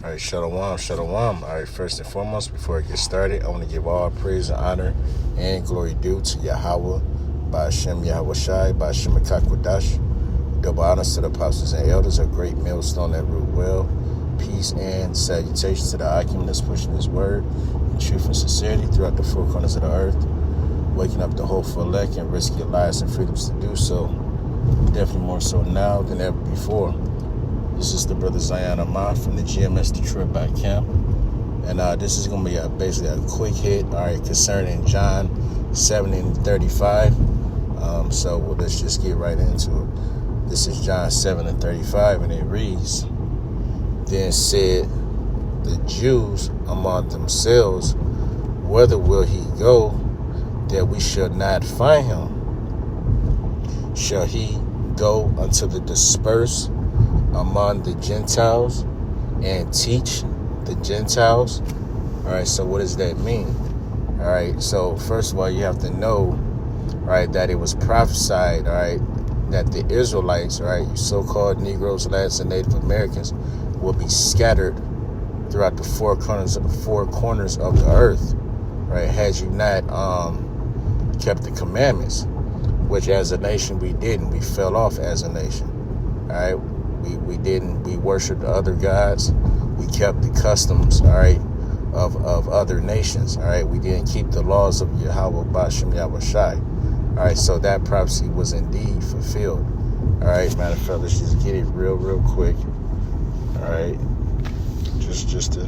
All right, shalom, shalom. All right, first and foremost, before I get started, I want to give all praise and honor and glory due to Yahweh, Ba'ashem Yahweh Shai, Ba'ashem Akakwadash. Double honors to the apostles and elders, a great millstone that rule well. Peace and salutations to the Akim that's pushing his word in truth and sincerity throughout the four corners of the earth, waking up the hopeful elect and risking your lives and freedoms to do so. Definitely more so now than ever before. This is the brother Zion Ahmad from the GMS Detroit by Camp. And this is going to be basically a quick hit, all right, concerning John 7 and 35. So let's just get right into it. This is John 7 and 35, and it reads, Then said the Jews among themselves, Whither will he go, that we shall not find him? Shall he go unto the dispersed among the Gentiles and teach the Gentiles? All right, so what does that mean? All right, so first of all, you have to know, right, that it was prophesied, all right, that the Israelites, right, you so-called Negroes, Blacks, and Native Americans will be scattered throughout the four corners of the earth, right, had you not kept the commandments, which as a nation we didn't. We fell off as a nation, all right? We worshiped other gods. We kept the customs, all right, of other nations, all right? We didn't keep the laws of Yahweh, Ba'ashem Yahweh Shai. All right, so that prophecy was indeed fulfilled. All right, matter of fact, let's just get it real quick. All right, just to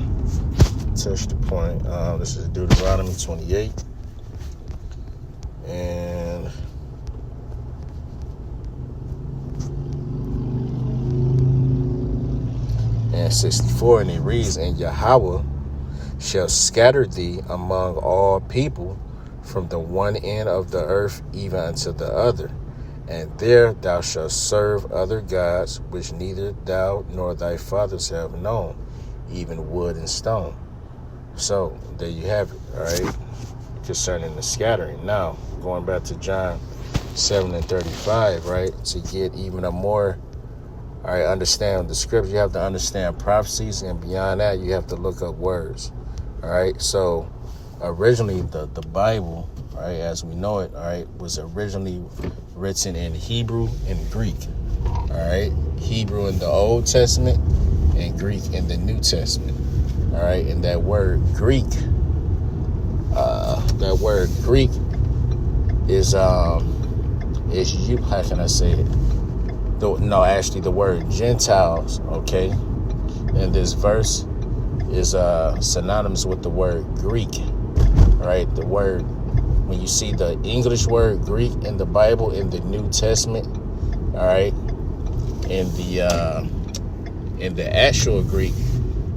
touch the point. This is Deuteronomy 28. And and 64, and it reads, And Yahweh shall scatter thee among all people from the one end of the earth even unto the other, and there thou shalt serve other gods, which neither thou nor thy fathers have known, even wood and stone. So there you have it, all right, concerning the scattering. Now, going back to John 7 and 35, right, to get even a more, all right, understand the scripture, you have to understand prophecies, and beyond that, you have to look up words. All right, so originally the Bible, right, as we know it, all right, was originally written in Hebrew and Greek. All right, Hebrew in the Old Testament and Greek in the New Testament. All right, and that word Greek is you. How can I say it? Actually, the word Gentiles, okay, in this verse is synonymous with the word Greek, right? The word, when you see the English word Greek in the Bible, in the New Testament, all right, in the actual Greek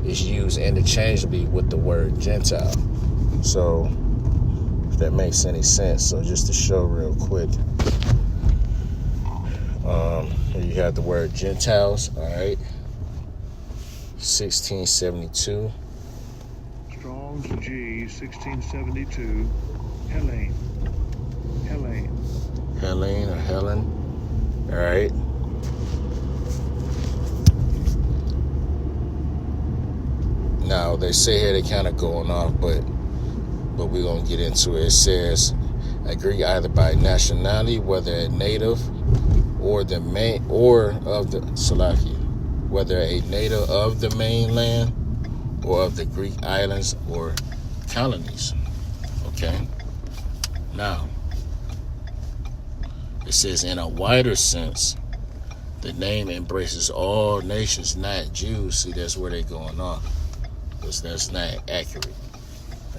is used interchangeably with the word Gentile. So, if that makes any sense. So, just to show real quick. Here you have the word Gentiles, all right, 1672. Strong's G, 1672, Helene or Helen, all right. Now, they say here they kind of going off, but we're going to get into it. It says, agree either by nationality, whether a native or the main or of the Salakia, whether a native of the mainland or of the Greek islands or colonies. Okay. Now, it says in a wider sense, the name embraces all nations, not Jews. See, that's where they're going off, because that's not accurate.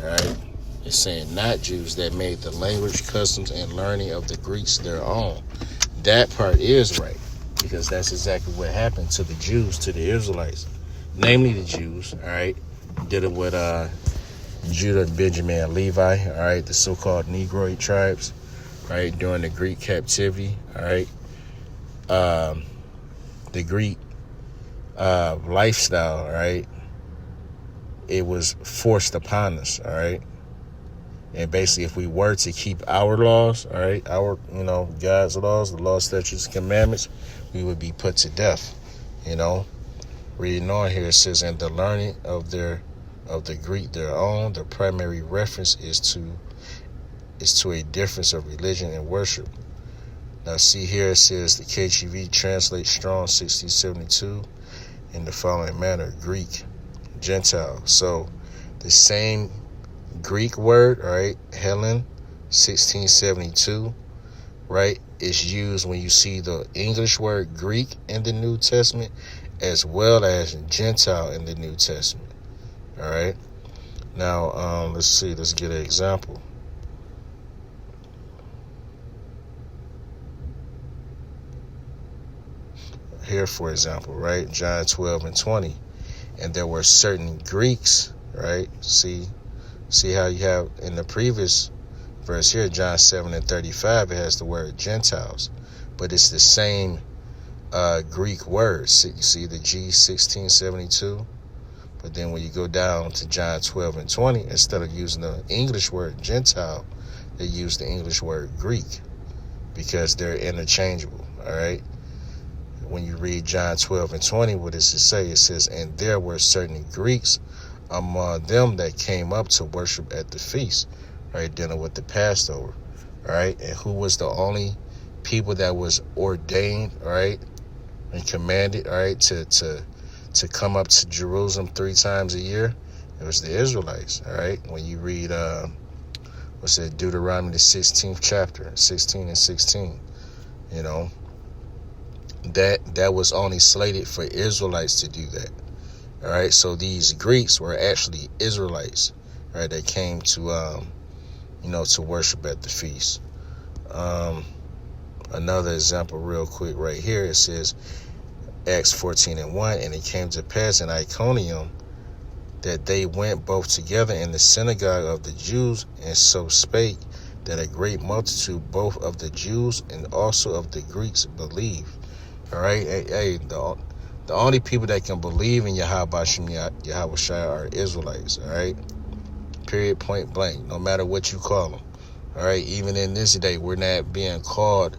All right. It's saying not Jews that made the language, customs, and learning of the Greeks their own. That part is right, because that's exactly what happened to the Jews, to the Israelites, namely the Jews, all right, did it with Judah, Benjamin, and Levi, all right, the so-called Negroid tribes, right, during the Greek captivity, all right, the Greek lifestyle, all right, it was forced upon us, all right. And basically, if we were to keep our laws, all right, our, God's laws, the law, statutes, commandments, we would be put to death, Reading on here, it says, "And the learning of the Greek their own, the primary reference is to a difference of religion and worship." Now see here, it says the KJV translates Strong 1672 in the following manner: Greek, Gentile. So the same Greek word, right, Helen, 1672, right, is used when you see the English word Greek in the New Testament, as well as Gentile in the New Testament. All right. Now, let's see. Let's get an example. Here, for example, right, John 12 and 20. "And there were certain Greeks," right? See how you have in the previous verse here, John 7 and 35, it has the word Gentiles. But it's the same Greek word. See the G 1672? But then when you go down to John 12 and 20, instead of using the English word Gentile, they use the English word Greek because they're interchangeable, all right? When you read John 12 and 20, what does it say? It says, "And there were certain Greeks among them that came up to worship at the feast," right, dealing with the Passover, all right? And who was the only people that was ordained, all right, and commanded, all right, to come up to Jerusalem 3 times a year? It was the Israelites, all right? When you read, what's it, Deuteronomy, the 16th chapter, 16 and 16, you know, that was only slated for Israelites to do that. All right, so these Greeks were actually Israelites, right? That came to to worship at the feast. Another example real quick right here, it says Acts 14 and 1, "And it came to pass in Iconium that they went both together in the synagogue of the Jews, and so spake that a great multitude both of the Jews and also of the Greeks believed." All right, the only people that can believe in Yahweh Shai are Israelites. All right, period, point blank. No matter what you call them. All right, even in this day, we're not being called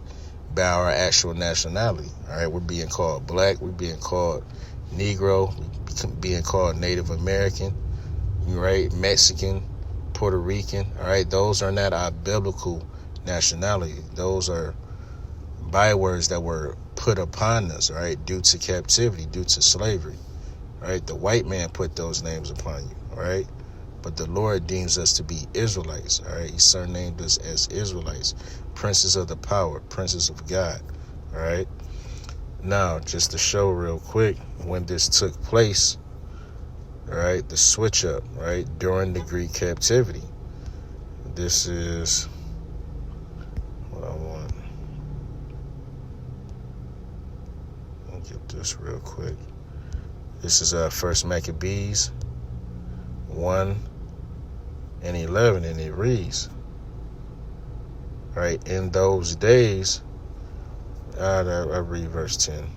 by our actual nationality. All right, we're being called black. We're being called Negro. We're being called Native American. Right, Mexican, Puerto Rican. All right, those are not our biblical nationality. Those are bywords that were put upon us, right, due to captivity, due to slavery, right? The white man put those names upon you, all right? But the Lord deems us to be Israelites, all right? He surnamed us as Israelites, princes of the power, princes of God, all right? Now, just to show real quick when this took place, all right, the switch up, right, during the Greek captivity. This is what I want. Get this real quick. This is First Maccabees 1 and 11, and it reads, right, "In those days," I read verse 10.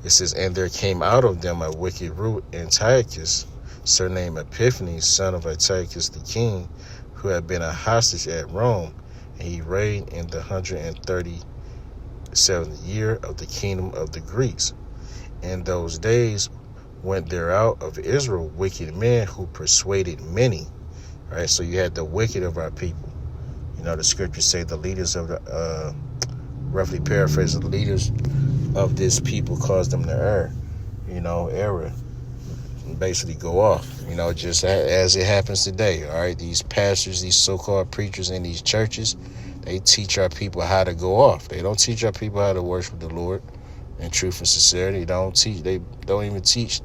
It says, "And there came out of them a wicked root, Antiochus, surnamed Epiphanes, son of Antiochus the king, who had been a hostage at Rome, and he reigned in the 137th year of the kingdom of the Greeks. In those days went there out of Israel wicked men who persuaded many." Right, so you had the wicked of our people. You know, the scriptures say the leaders of the, roughly paraphrase, the leaders of this people caused them to err, and basically go off, just as it happens today. All right, these pastors, these so-called preachers in these churches, they teach our people how to go off. They don't teach our people how to worship the Lord in truth and sincerity. They don't even teach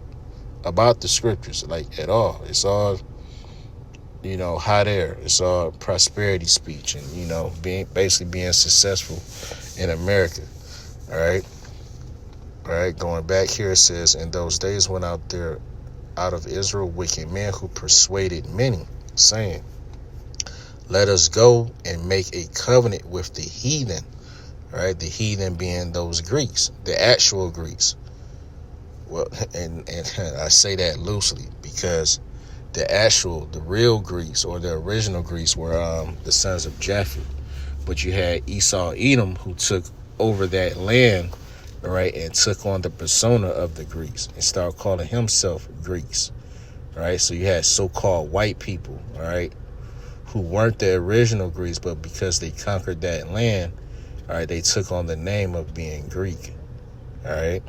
about the scriptures, like, at all. It's all, hot air. It's all prosperity speech and, being successful in America. All right, going back here, it says, "In those days went out there out of Israel wicked men who persuaded many, saying, Let us go and make a covenant with the heathen." Right, the heathen being those Greeks, the actual Greeks. Well, and I say that loosely because the real Greeks, or the original Greeks, were the sons of Japheth. But you had Esau, Edom, who took over that land, all right, and took on the persona of the Greeks and started calling himself Greeks, all right? So you had so-called white people, all right, who weren't the original Greeks, but because they conquered that land, all right, they took on the name of being Greek, all right?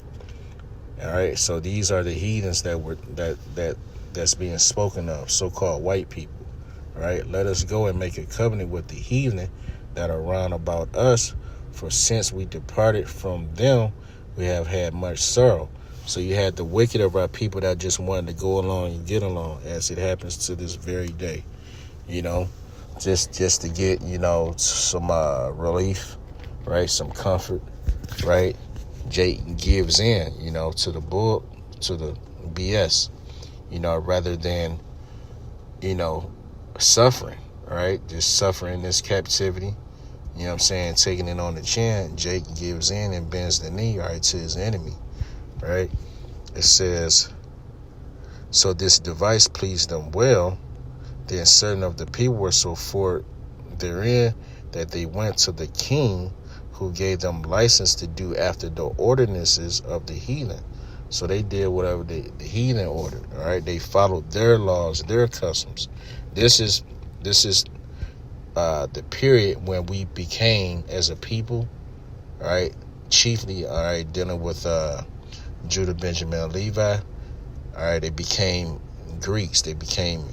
All right, so these are the heathens that's being spoken of, so-called white people. All right, let us go and make a covenant with the heathen that are round about us, for since we departed from them, we have had much sorrow. So you had the wicked of our people that just wanted to go along and get along, as it happens to this very day. You know, just to get, you know, some relief, right? Some comfort, right? Jake gives in, you know, to the BS, you know, rather than, you know, suffering, right? Just suffering this captivity, you know what I'm saying? Taking it on the chin, Jake gives in and bends the knee, right, to his enemy, right? It says, so this device pleased them well. Then certain of the people were so forward therein that they went to the king, who gave them license to do after the ordinances of the heathen. So they did whatever the heathen ordered, all right? They followed their laws, their customs. This is the period when we became, as a people, all right, chiefly, all right, dealing with Judah, Benjamin, and Levi, all right, they became Greeks. They became,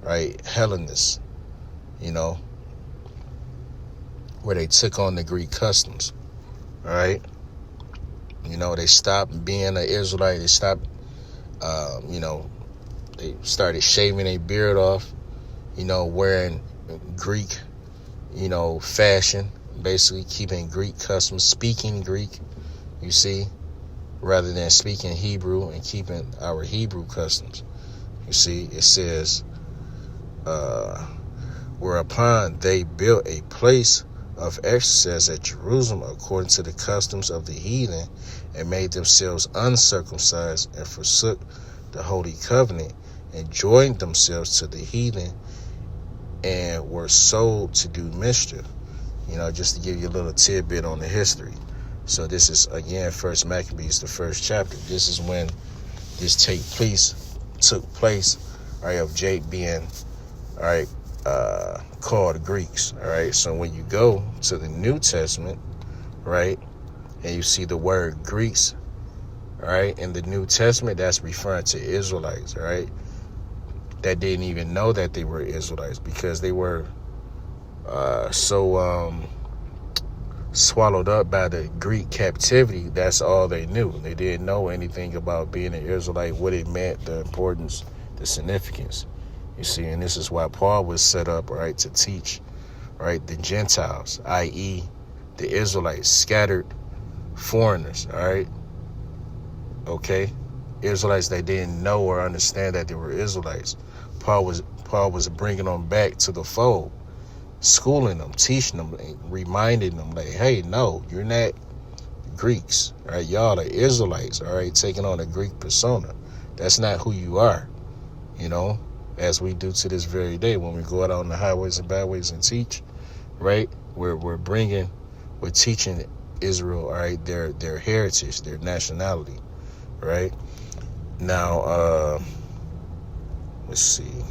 right, Hellenists, you know, where they took on the Greek customs, all right? You know, they stopped being an Israelite. They stopped, you know, they started shaving their beard off, you know, wearing Greek, you know, fashion, basically keeping Greek customs, speaking Greek, you see, rather than speaking Hebrew and keeping our Hebrew customs. You see, it says, whereupon they built a place of exercise at Jerusalem according to the customs of the heathen, and made themselves uncircumcised, and forsook the holy covenant, and joined themselves to the heathen, and were sold to do mischief. You know, just to give you a little tidbit on the history. So this is, again, First Maccabees, the first chapter. This is when this took place, all right, of Jake being, all right, called Greeks, all right? So when you go to the New Testament, right, and you see the word Greeks, all right, in the New Testament, that's referring to Israelites, all right, that didn't even know that they were Israelites, because they were so swallowed up by the Greek captivity. That's all they knew. They didn't know anything about being an Israelite, what it meant, the importance, the significance. You see, and this is why Paul was set up, right, to teach, right, the Gentiles, i.e. the Israelites, scattered foreigners, all right, okay, Israelites that didn't know or understand that they were Israelites. Paul was bringing them back to the fold, schooling them, teaching them, reminding them, like, hey, no, you're not Greeks, all right, y'all are Israelites, all right, taking on a Greek persona. That's not who you are, you know, as we do to this very day when we go out on the highways and byways and teach, right? We're teaching Israel, all right, their heritage, their nationality, right? Now, let's see.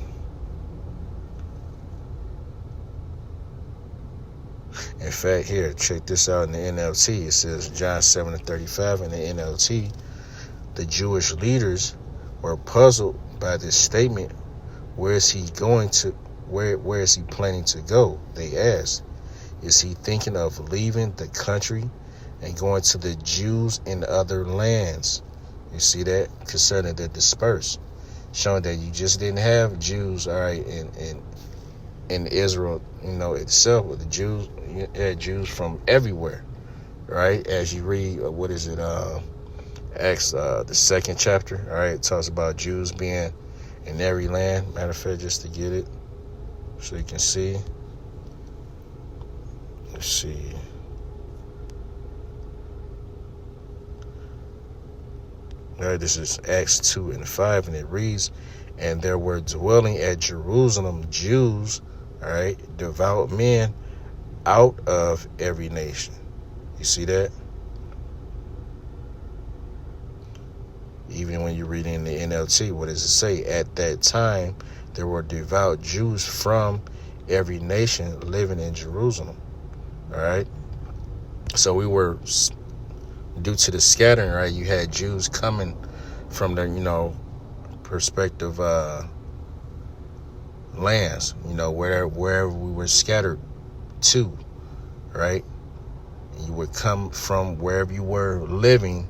In fact, here, check this out in the NLT. It says John 7:35 in the NLT. The Jewish leaders were puzzled by this statement. Where is he going to? Where is he planning to go? They asked. Is he thinking of leaving the country and going to the Jews in other lands? You see that? Concerning the dispersed, showing that you just didn't have Jews, all right, in Israel, you know, itself, with the Jews, you had Jews from everywhere, right? As you read, what is it, Acts, the 2nd chapter, all right, it talks about Jews being in every land. Matter of fact, just to get it so you can see. Let's see. All right, this is Acts 2:5, and it reads, and there were dwelling at Jerusalem Jews, all right, devout men out of every nation. You see that? Even when you read in the NLT, what does it say? At that time, there were devout Jews from every nation living in Jerusalem. All right. So we were, due to the scattering, right? You had Jews coming from the, perspective lands, wherever we were scattered to, right? You would come from wherever you were living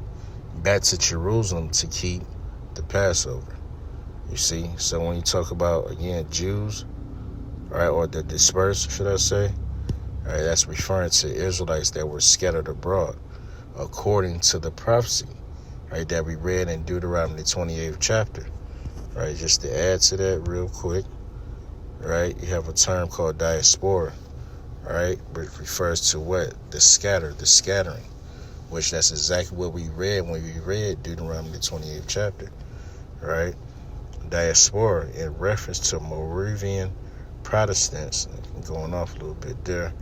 back to Jerusalem to keep the Passover. You see? So when you talk about, again, Jews, right, or the dispersed, should I say, right, that's referring to Israelites that were scattered abroad, according to the prophecy, right, that we read in Deuteronomy 28th chapter. Right, just to add to that real quick, right, you have a term called diaspora, right, which refers to what? The scattering, which that's exactly what we read when we read Deuteronomy 28th chapter, right? Diaspora in reference to Moravian Protestants, going off a little bit there.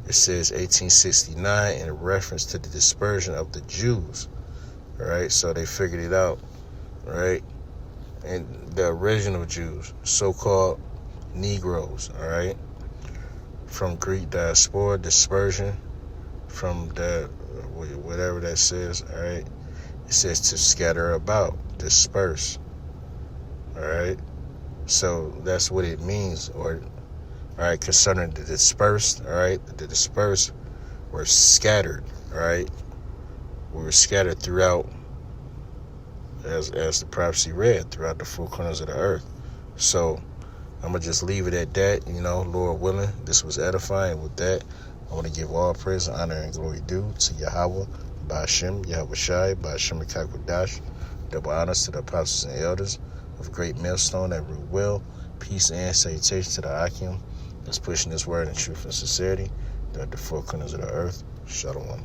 It says 1869 in reference to the dispersion of the Jews, right? So they figured it out, right? And the original Jews, so-called Negroes, all right? From Greek diaspora, dispersion, from the, whatever that says, all right? It says to scatter about, disperse, all right? So that's what it means, or, all right, concerning the dispersed, all right? The dispersed were scattered, all right? We were scattered throughout, as the prophecy read, throughout the four corners of the earth. So I'm going to just leave it at that, Lord willing. This was edifying. With that, I want to give all praise, honor, and glory due to Yahweh, Ba'ashem, Yahweh Shai, Ba'ashem Kakwadash. Double honors to the apostles and elders of Great Millstone that rule well. Peace and salutation to the Akim that's pushing this word in truth and sincerity throughout the four corners of the earth. Shalom.